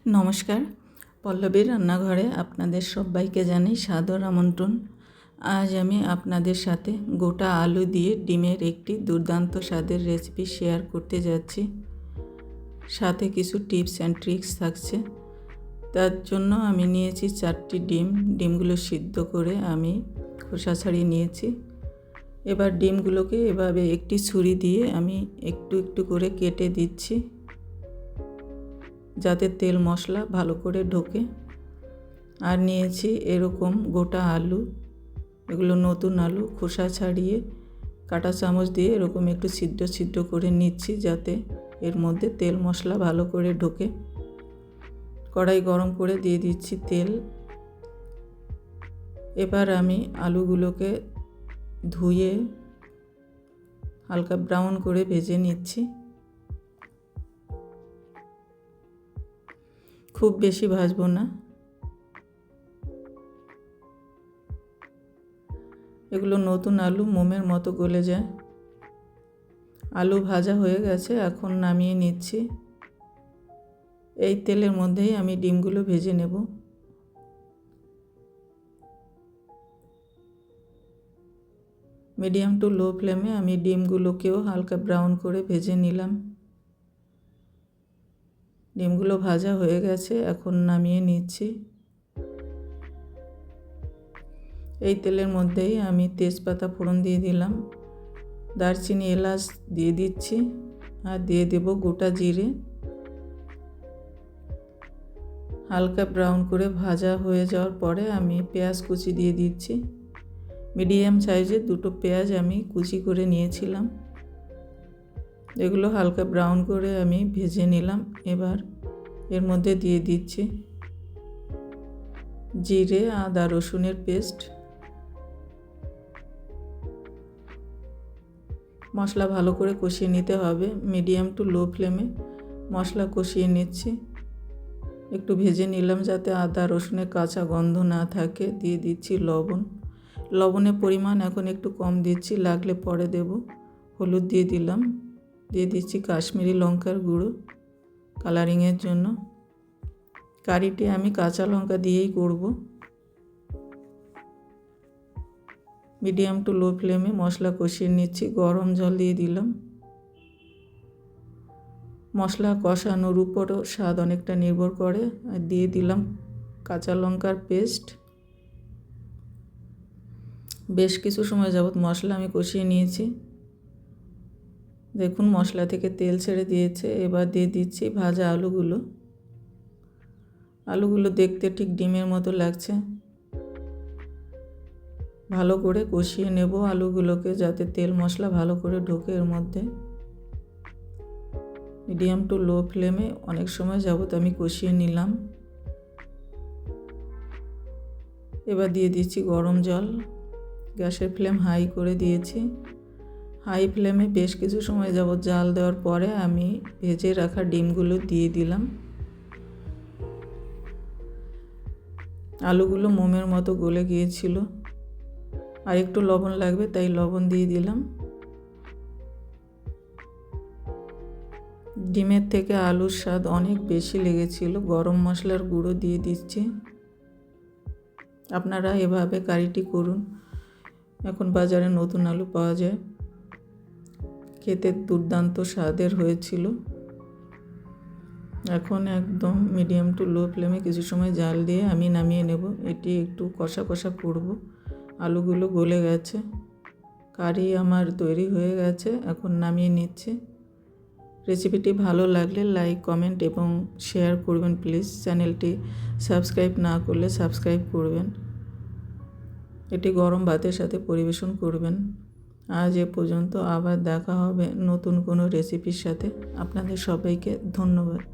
নমস্কার, পল্লবীর রান্নাঘরে আপনাদের সবাইকে জানাই সাদর আমন্ত্রণ। আজ আমি আপনাদের সাথে গোটা আলু দিয়ে ডিমের একটি দুর্দান্ত স্বাদের রেসিপি শেয়ার করতে যাচ্ছি। সাথে কিছু টিপস অ্যান্ড ট্রিক্স থাকছে। তার জন্য আমি নিয়েছি 4টি ডিম। ডিমগুলো সিদ্ধ করে আমি খোসা ছাড়িয়ে নিয়েছি। এবার ডিমগুলোকে এভাবে একটি ছুরি দিয়ে আমি একটু একটু করে কেটে দিচ্ছি, যাতে তেল মশলা ভালো করে ঢোকে। আর নিয়েছি এরকম গোটা আলু, এগুলো নতুন আলু, খোসা ছাড়িয়ে কাঁটা চামচ দিয়ে এরকম একটু ছিদ্র ছিদ্র করে নিচ্ছি, যাতে এর মধ্যে তেল মশলা ভালো করে ঢোকে। কড়াই গরম করে দিয়ে দিচ্ছি তেল। এবার আমি আলুগুলোকে ধুয়ে হালকা ব্রাউন করে ভেজে নিচ্ছি। খুব বেশি ভাজবো না। এগুলো নতুন আলু, মোমের মতো গলে যায়। আলু ভাজা হয়ে গেছে, এখন নামিয়ে নিচ্ছি। এই তেলের মধ্যেই আমি ডিমগুলো ভেজে নেব। মিডিয়াম টু লো ফ্লেমে আমি ডিমগুলোকেও হালকা ব্রাউন করে ভেজে নিলাম। ডিমগুলো ভাজা হয়ে গেছে, এখন নামিয়ে নিচ্ছি। এই তেলের মধ্যেই আমি তেজপাতা ফোড়ন দিয়ে দিলাম, দারচিনি, এলাচ দিয়ে দিচ্ছি, আর দিয়ে দেব গোটা জিরে। হালকা ব্রাউন করে ভাজা হয়ে যাওয়ার পরে আমি পেঁয়াজ কুচি দিয়ে দিচ্ছি। মিডিয়াম সাইজের 2টো পেঁয়াজ আমি কুচি করে নিয়েছিলাম। এগুলো হালকা ব্রাউন করে আমি ভেজে নিলাম। এবার এর মধ্যে দিয়ে দিচ্ছি জিরে, আদা, রসুনের পেস্ট। মশলা ভালো করে কষিয়ে নিতে হবে। মিডিয়াম টু লো ফ্লেমে মশলা কষিয়ে নিচ্ছি। একটু ভেজে নিলাম যাতে আদা রসুনের কাঁচা গন্ধ না থাকে। দিয়ে দিচ্ছি লবণ। লবণের পরিমাণ এখন একটু কম দিচ্ছি, লাগলে পরে দেব। হলুদ দিয়ে দিলাম। দিয়ে দিচ্ছি কাশ্মীরি লঙ্কার গুঁড়ো কালারিংয়ের জন্য। কারিটি আমি কাঁচা লঙ্কা দিয়েই করব। মিডিয়াম টু লো ফ্লেমে মশলা কষিয়ে নিচ্ছি। গরম জল দিয়ে দিলাম। মশলা কষানোর উপরও স্বাদ অনেকটা নির্ভর করে। আর দিয়ে দিলাম কাঁচা লঙ্কার পেস্ট। বেশ কিছু সময় যাবত মশলা আমি কষিয়ে নিয়েছি। দেখুন মশলা থেকে তেল ছেড়ে দিয়েছে। এবার দিয়ে দিচ্ছি ভাজা আলুগুলো। আলুগুলো দেখতে ঠিক ডিমের মতো লাগছে। ভালো করে কষিয়ে নেব আলুগুলোকে, যাতে তেল মশলা ভালো করে ঢোকে এর মধ্যে। মিডিয়াম টু লো ফ্লেমে অনেক সময় যাবত আমি কষিয়ে নিলাম। এবার দিয়ে দিচ্ছি গরম জল। গ্যাসের ফ্লেম হাই করে দিয়েছি। হাই ফ্লেমে বেশ কিছু সময় যাবত জাল দেওয়ার পরে আমি ভেজে রাখা ডিমগুলো দিয়ে দিলাম। আলুগুলো মোমের মতো গলে গিয়েছিল। আর একটু লবণ লাগবে, তাই লবণ দিয়ে দিলাম। ডিমের থেকে আলুর স্বাদ অনেক বেশি লেগেছিল। গরম মশলার গুঁড়ো দিয়ে দিচ্ছি। আপনারা এভাবে কারিটি করুন। এখন বাজারে নতুন আলু পাওয়া যায়। খেতে দুর্দান্ত স্বাদের হয়েছিল। এখন একদম মিডিয়াম টু লো ফ্লেমে কিছু সময় জাল দিয়ে আমি নামিয়ে নেব। এটি একটু কষা কষা করব। আলুগুলো গলে গেছে। কারি আমার তৈরি হয়ে গেছে। এখন নামিয়ে নিচ্ছি। রেসিপিটি ভালো লাগলে লাইক, কমেন্ট এবং শেয়ার করবেন প্লিজ। চ্যানেলটি সাবস্ক্রাইব না করলে সাবস্ক্রাইব করবেন। এটি গরম ভাতের সাথে পরিবেশন করবেন। আজ এ পর্যন্ত। আবার দেখা হবে নতুন কোনো রেসিপির সাথে। আপনাদের সবাইকে ধন্যবাদ।